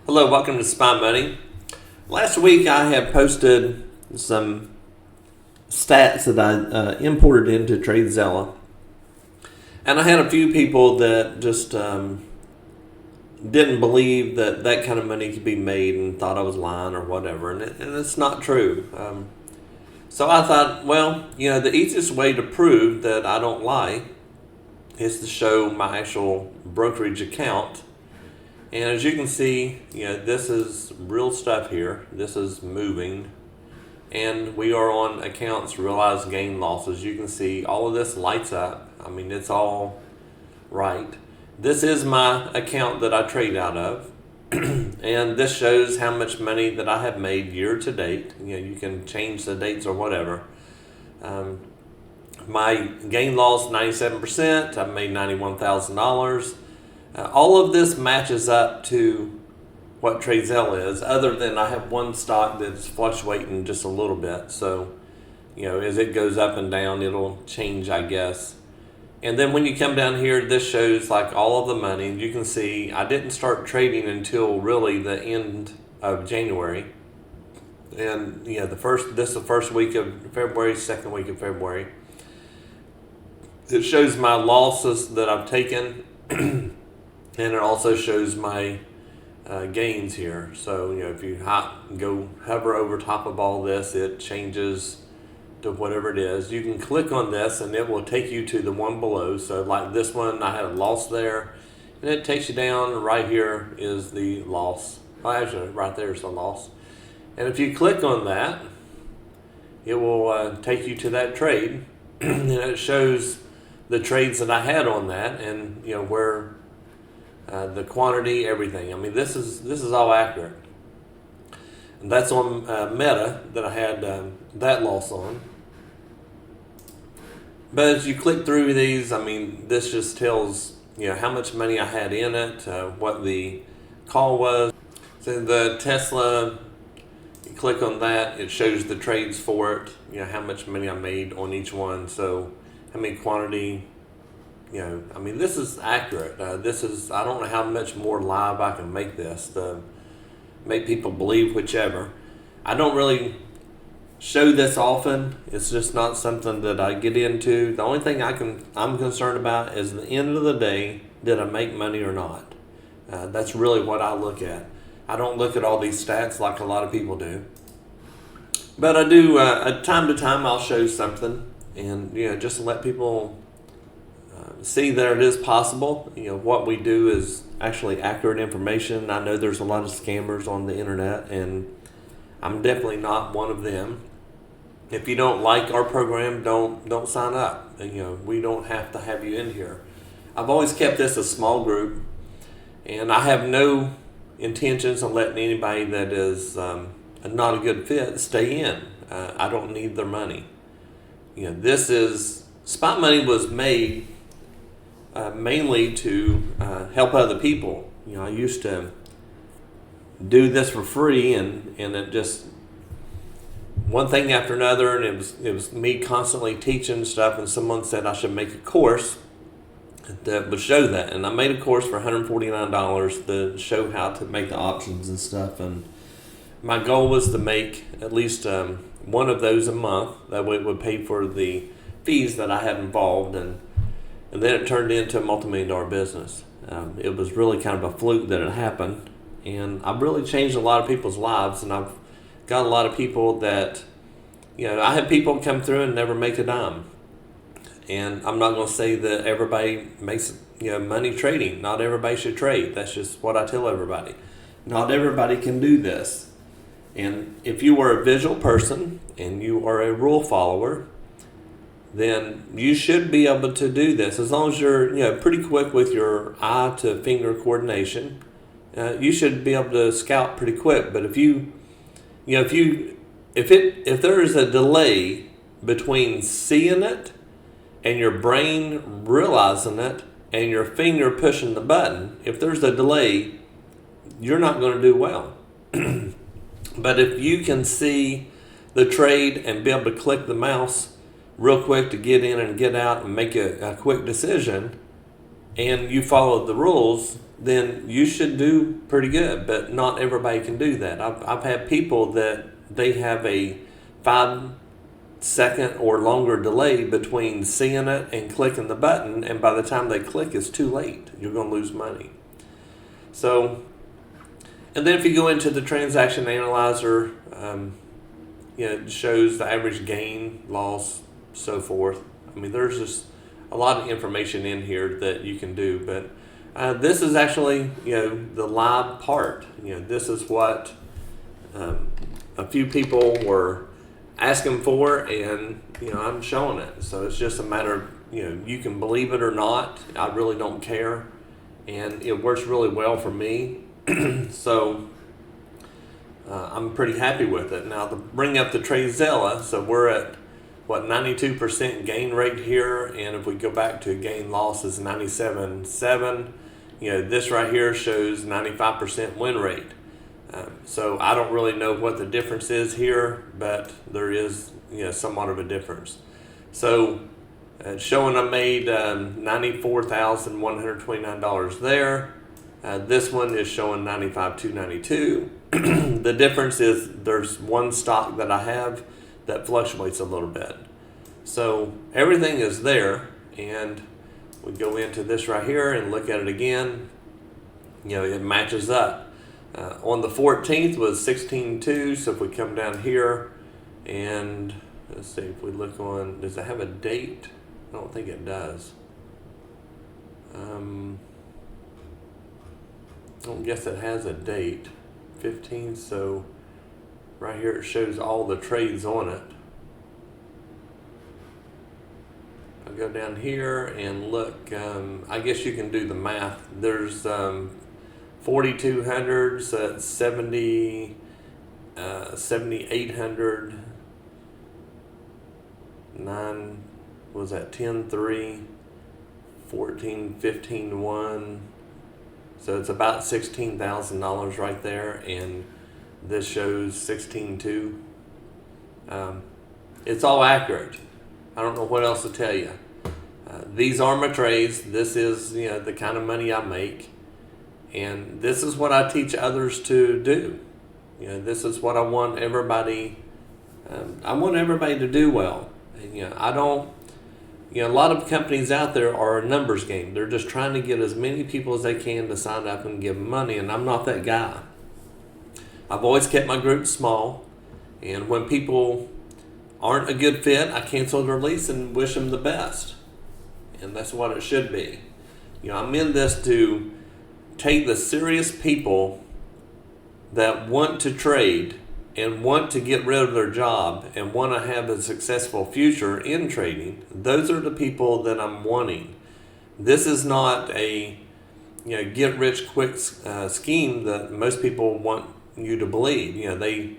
Hello, welcome to Spy Money. Last week I had posted some stats that I imported into TradeZilla, and I had a few people that just didn't believe that that kind of money could be made and thought I was lying or whatever, and it's not true. So I thought, well, the easiest way to prove that I don't lie is to show my actual brokerage account. And as you can see, this is real stuff here. This is moving. And we are on accounts, realized gain losses. You can see all of this lights up. I mean, it's all right. This is my account that I trade out of. And this shows how much money that I have made year to date. You can change the dates or whatever. My gain loss, 97%. I've made $91,000. All of this matches up to what TradeZilla is, other than I have one stock that's fluctuating just a little bit. So, as it goes up and down, it'll change, I guess. And then when you come down here, this shows like all of the money. You can see I didn't start trading until really the end of January. And this is the first week of February, second week of February. It shows my losses that I've taken. And it also shows my gains here. So, if you hover over top of all this, it changes to whatever it is. You can click on this and it will take you to the one below. So like this one, I had a loss there. And it takes you down. Right here is the loss. Oh, actually, right there is the loss. And if you click on that, it will take you to that trade. And it shows the trades that I had on that and, where... the quantity, everything. I mean, this is all accurate. And that's on Meta that I had that loss on. But as you click through these, I mean, this just tells how much money I had in it, what the call was. So the Tesla, you click on that, it shows the trades for it. How much money I made on each one. So how many quantity. I mean, this is accurate. I don't know how much more live I can make this to make people believe whichever. I don't really show this often. It's just not something that I get into. The only thing I'm concerned about is the end of the day, did I make money or not? That's really what I look at. I don't look at all these stats like a lot of people do. But I do, time to time, I'll show something and, just to let people see that it is possible. What we do is actually accurate information. I know there's a lot of scammers on the internet, and I'm definitely not one of them. If you don't like our program, don't sign up. We don't have to have you in here. I've always kept this a small group, and I have no intentions of letting anybody that is not a good fit stay in. I don't need their money. Spot Money was made mainly to help other people. I used to do this for free, and it just one thing after another, and it was me constantly teaching stuff. And someone said I should make a course that would show that, and I made a course for $149 to show how to make the options and stuff. And my goal was to make at least one of those a month. That way, it would pay for the fees that I had involved And then it turned into a multi-million-dollar business. It was really kind of a fluke that it happened. And I've really changed a lot of people's lives. And I've got a lot of people that, I have people come through and never make a dime. And I'm not going to say that everybody makes, money trading. Not everybody should trade. That's just what I tell everybody. Not everybody can do this. And if you are a visual person and you are a rule follower, then you should be able to do this. As long as you're pretty quick with your eye to finger coordination, you should be able to scout pretty quick. But if there is a delay between seeing it and your brain realizing it and your finger pushing the button, if there's a delay, you're not going to do well. But if you can see the trade and be able to click the mouse real quick to get in and get out and make a quick decision, and you follow the rules, then you should do pretty good. But not everybody can do that. I've had people that they have a 5-second or longer delay between seeing it and clicking the button, and by the time they click, it's too late. You're going to lose money. So, and then if you go into the transaction analyzer, it shows the average gain, loss, so forth. I mean, there's just a lot of information in here that you can do, but this is actually, the live part. This is what a few people were asking for, and I'm showing it. So it's just a matter of, you can believe it or not. I really don't care, and it works really well for me. So I'm pretty happy with it. Now to bring up the Tradezilla, so we're at 92% gain rate here, and if we go back to gain loss is 97.7. This right here shows 95% win rate. So I don't really know what the difference is here, but there is somewhat of a difference. So it's showing I made $94,129 there. This one is showing $95,292. The difference is there's one stock that I have that fluctuates a little bit. So everything is there, and we go into this right here and look at it again. It matches up. On the 14th was 16.2, so if we come down here and let's see if we look on, does it have a date? I don't think it does. I don't guess it has a date, 15, so right here it shows all the trades on it. I'll go down here and look, I guess you can do the math. There's 4,200, so that's 7,800, 9, was that 10.3, 14, 15.1, so it's about $16,000 right there, and this shows 16.2. It's all accurate. I don't know what else to tell you. These are my trades. This is the kind of money I make, and this is what I teach others to do. This is what I want everybody. I want everybody to do well. I don't. A lot of companies out there are a numbers game. They're just trying to get as many people as they can to sign up and give them money, and I'm not that guy. I've always kept my group small, and when people aren't a good fit, I cancel their lease and wish them the best. And that's what it should be. I'm in this to take the serious people that want to trade and want to get rid of their job and want to have a successful future in trading. Those are the people that I'm wanting. This is not a get rich quick scheme that most people want you to believe. They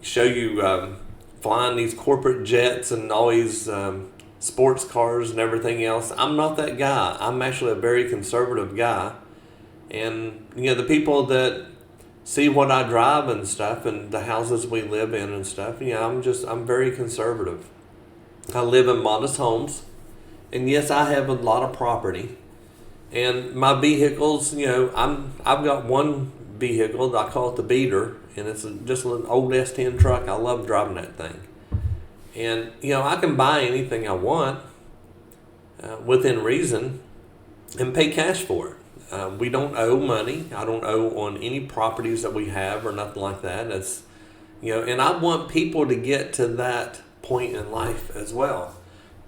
show you flying these corporate jets and all these sports cars and everything else. I'm not that guy. I'm actually a very conservative guy. And the people that see what I drive and stuff and the houses we live in and stuff, I'm very conservative. I live in modest homes, and yes, I have a lot of property. And my vehicles, I've got one vehicle, I call it the Beater, and it's just an old S10 truck. I love driving that thing. And, I can buy anything I want within reason and pay cash for it. We don't owe money. I don't owe on any properties that we have or nothing like that. It's, and I want people to get to that point in life as well.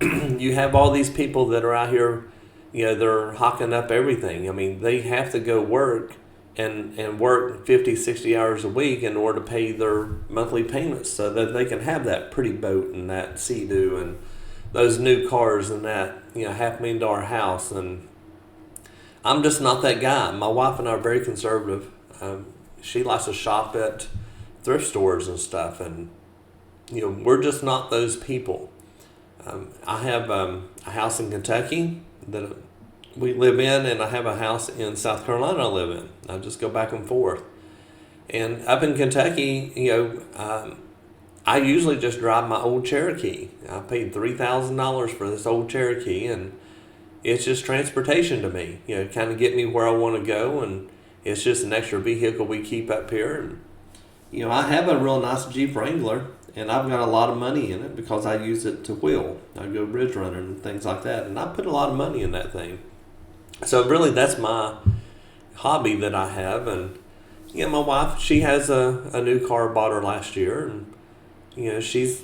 You have all these people that are out here, they're hocking up everything. I mean, they have to go work and work 50, 60 hours a week in order to pay their monthly payments so that they can have that pretty boat and that Sea-Doo and those new cars and that, $500,000 house. And I'm just not that guy. My wife and I are very conservative. She likes to shop at thrift stores and stuff, and we're just not those people. I have a house in Kentucky that we live in, and I have a house in South Carolina I live in. I just go back and forth. And up in Kentucky, I usually just drive my old Cherokee. I paid $3,000 for this old Cherokee, and it's just transportation to me. Kind of get me where I want to go, and it's just an extra vehicle we keep up here. And I have a real nice Jeep Wrangler, and I've got a lot of money in it because I use it to wheel. I go bridge running and things like that, and I put a lot of money in that thing. So really, that's my hobby that I have. And my wife, she has a new car, bought her last year, and she's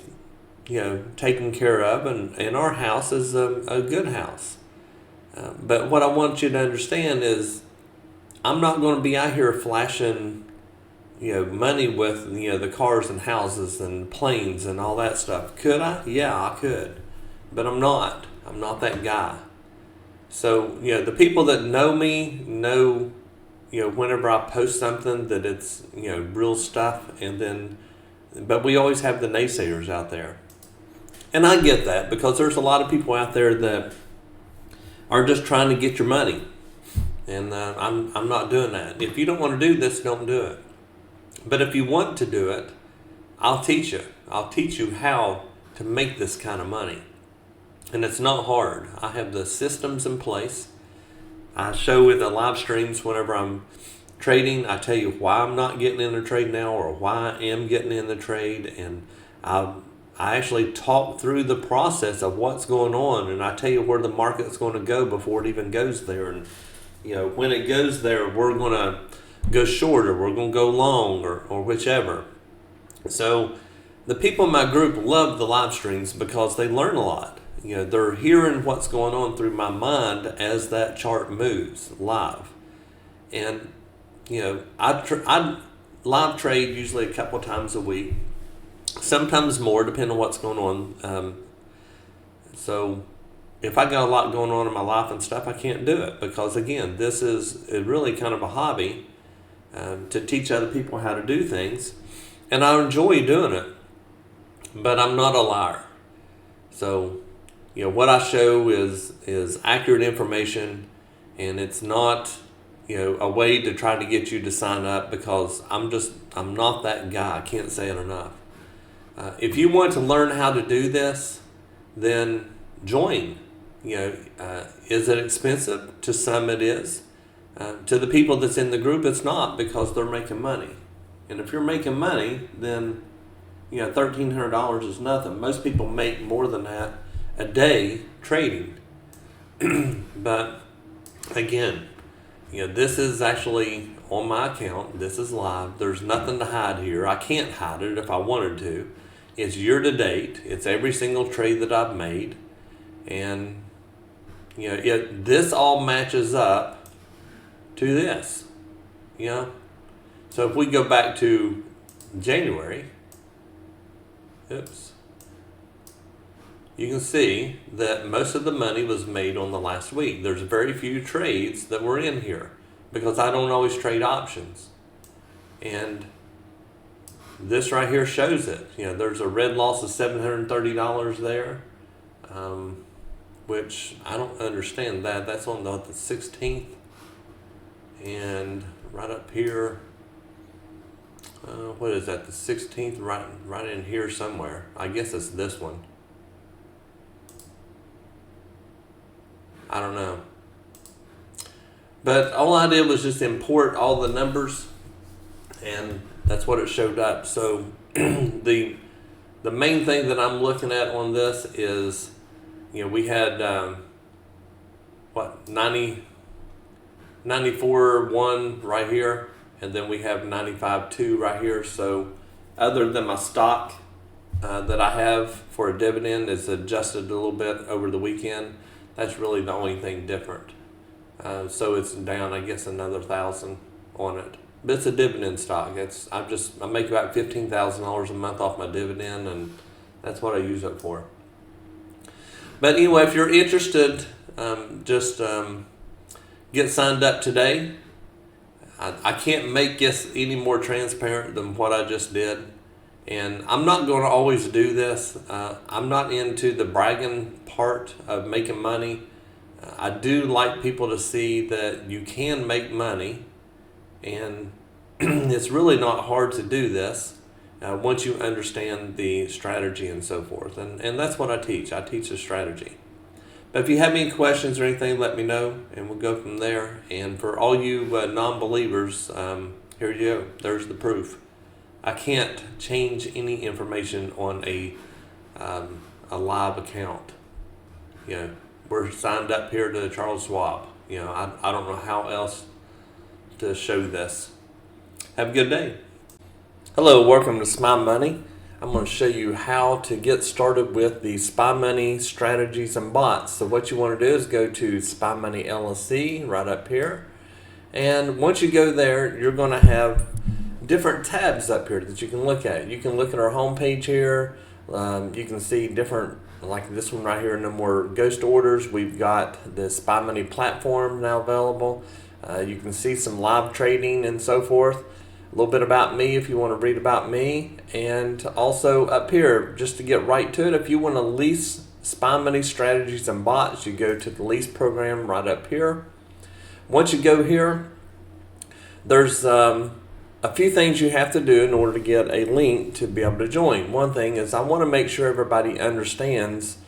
taken care of, and our house is a good house. But what I want you to understand is, I'm not going to be out here flashing money with the cars and houses and planes and all that stuff. Could I? Yeah, I could, but I'm not that guy. So the people that know me know whenever I post something that it's real stuff, but we always have the naysayers out there. And I get that, because there's a lot of people out there that are just trying to get your money. And I'm not doing that. If you don't want to do this, don't do it. But if you want to do it, I'll teach you. I'll teach you how to make this kind of money. And it's not hard. I have the systems in place. I show with the live streams whenever I'm trading. I tell you why I'm not getting in the trade now, or why I am getting in the trade. And I actually talk through the process of what's going on, and I tell you where the market's going to go before it even goes there. And when it goes there, we're going to go short, or we're going to go long, or whichever. So the people in my group love the live streams because they learn a lot. They're hearing what's going on through my mind as that chart moves live. And I live trade usually a couple times a week, sometimes more, depending on what's going on. So if I got a lot going on in my life and stuff, I can't do it, because again, this is really kind of a hobby, to teach other people how to do things, and I enjoy doing it, but I'm not a liar. So what I show is accurate information, and it's not a way to try to get you to sign up, because I'm not that guy. I can't say it enough. If you want to learn how to do this, then join. Is it expensive? To some it is. To the people that's in the group, it's not, because they're making money. And if you're making money, then $1,300 is nothing. Most people make more than that a day trading. But again, this is actually on my account. This is live. There's nothing to hide here. I can't hide it if I wanted to. It's year to date. It's every single trade that I've made. And this all matches up to this. So if we go back to January, you can see that most of the money was made on the last week. There's very few trades that were in here, because I don't always trade options. And this right here shows it. There's a red loss of $730 there, which I don't understand that. That's on the 16th. And right up here, what is that? The 16th, right in here somewhere. I guess it's this one. I don't know. But all I did was just import all the numbers, and that's what it showed up. So the main thing that I'm looking at on this is, we had 94.1 right here, and then we have 95.2 right here. So other than my stock that I have for a dividend is adjusted a little bit over the weekend, that's really the only thing different. So it's down, I guess, another 1,000 on it. But it's a dividend stock. I make about $15,000 a month off my dividend, and that's what I use it for. But anyway, if you're interested, just get signed up today. I can't make this any more transparent than what I just did. And I'm not going to always do this. I'm not into the bragging part of making money. I do like people to see that you can make money, and it's really not hard to do this once you understand the strategy and so forth. And that's what I teach. I teach the strategy. But if you have any questions or anything, let me know, and we'll go from there. And for all you non-believers, here you go. There's the proof. I can't change any information on a live account. You know, we're signed up here to Charles Schwab. You know, I don't know how else to show this. Have a good day. Hello, welcome to Spy Money. I'm going to show you how to get started with the Spy Money strategies and bots. So what you want to do is go to Spy Money LLC right up here. And once you go there, you're going to have different tabs up here that you can look at. You can look at our homepage here. You can see different, like this one right here, no more ghost orders. We've got the Spy Money platform now available. You can see some live trading and so forth. A little bit about me if you want to read about me. And also up here, just to get right to it, if you want to lease Spy Money strategies and bots, you go to the lease program right up here. Once you go here, there's a few things you have to do in order to get a link to be able to join. One thing is I want to make sure everybody understands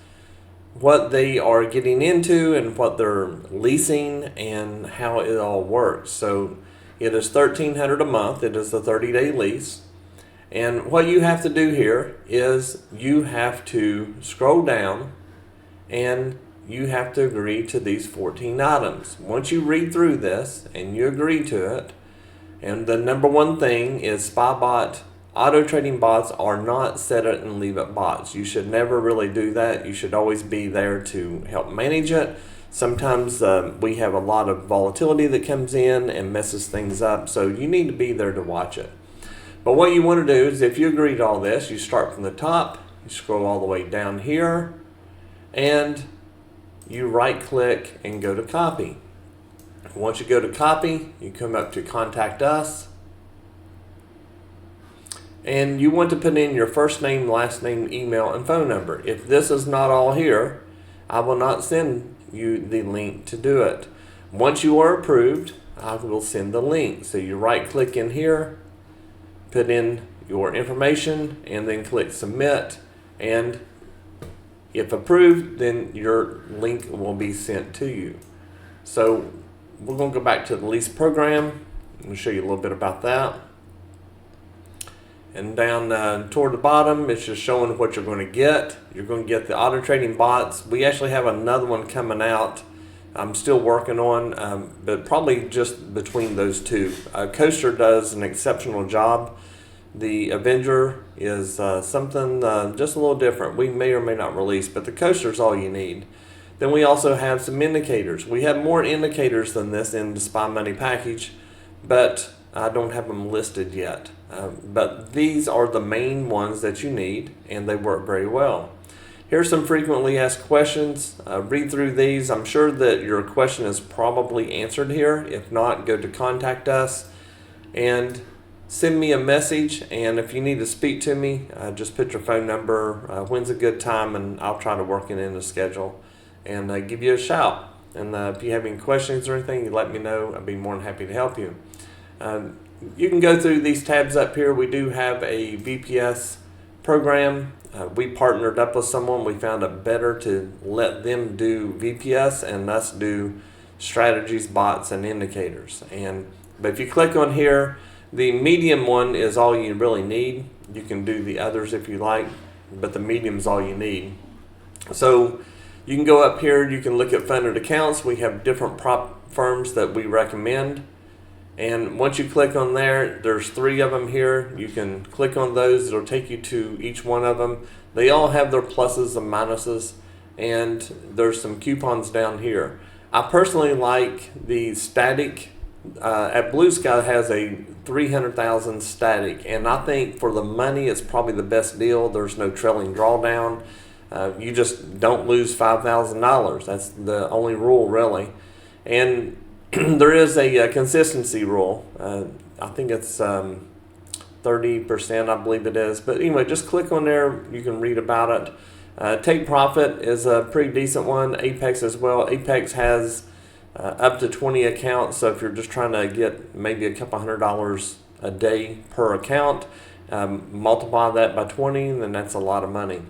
what they are getting into and what they're leasing and how it all works. So it is $1,300 a month. It is a 30-day lease. And what you have to do here is you have to scroll down and you have to agree to these 14 items. Once you read through this and you agree to it, and the number one thing is SpyBot auto trading bots are not set it and leave it bots. You should never really do that. You should always be there to help manage it. Sometimes we have a lot of volatility that comes in and messes things up, so you need to be there to watch it. But what you want to do is if you agree to all this, you start from the top, you scroll all the way down here, and you right click and go to copy. Once you go to copy, you come up to contact us, and you want to put in your first name, last name, email, and phone number. If this is not all here, I will not send you the link to do it. Once you are approved, I will send the link. So you right click in here, put in your information, and then click submit, and if approved, then your link will be sent to you. So we're going to go back to the lease program. I'm going to show you a little bit about that. And down toward the bottom, it's just showing what you're going to get. You're going to get the auto trading bots. We actually have another one coming out I'm still working on, but probably just between those two. Coaster does an exceptional job. The Avenger is something just a little different. We may or may not release, but the Coaster is all you need. Then we also have some indicators. We have more indicators than this in the Spy Money package, but I don't have them listed yet. But these are the main ones that you need, and they work very well. Here's some frequently asked questions. Read through these. I'm sure that your question is probably answered here. If not, go to contact us and send me a message. And if you need to speak to me, just put your phone number, when's a good time, and I'll try to work it in the schedule and give you a shout. And if you have any questions or anything, you let me know. I'd be more than happy to help you. You can go through these tabs up here. We do have a VPS program. We partnered up with someone. We found it better to let them do VPS and us do strategies, bots, and indicators. But if you click on here, the medium one is all you really need. You can do the others if you like, but the medium is all you need. So you can go up here. You can look at funded accounts. We have different prop firms that we recommend. And once you click on there, there's 3 of them here. You can click on those. It'll take you to each one of them. They all have their pluses and minuses, and there's some coupons down here. I personally like the static. At BluSky has a 300,000 static, and I think for the money, it's probably the best deal. There's no trailing drawdown. You just don't lose $5,000. That's the only rule, really. And there is a consistency rule. I think it's 30%, I believe it is. But anyway, just click on there. You can read about it. Take Profit is a pretty decent one. Apex as well. Apex has up to 20 accounts. So if you're just trying to get maybe a couple $100 a day per account, multiply that by 20, then that's a lot of money.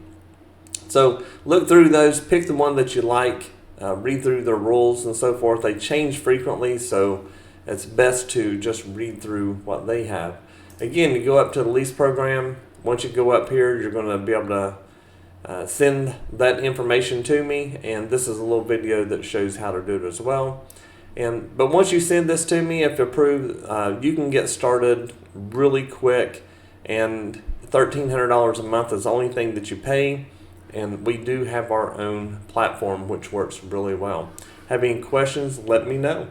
So look through those. Pick the one that you like. read through their rules and so forth. They change frequently, so it's best to just read through what they have. Again, you go up to the lease program. Once you go up here, you're going to be able to send that information to me, and this is a little video that shows how to do it as well. But once you send this to me, if approved, you can get started really quick, and $1,300 a month is the only thing that you pay, and we do have our own platform which works really well. Have any questions, let me know.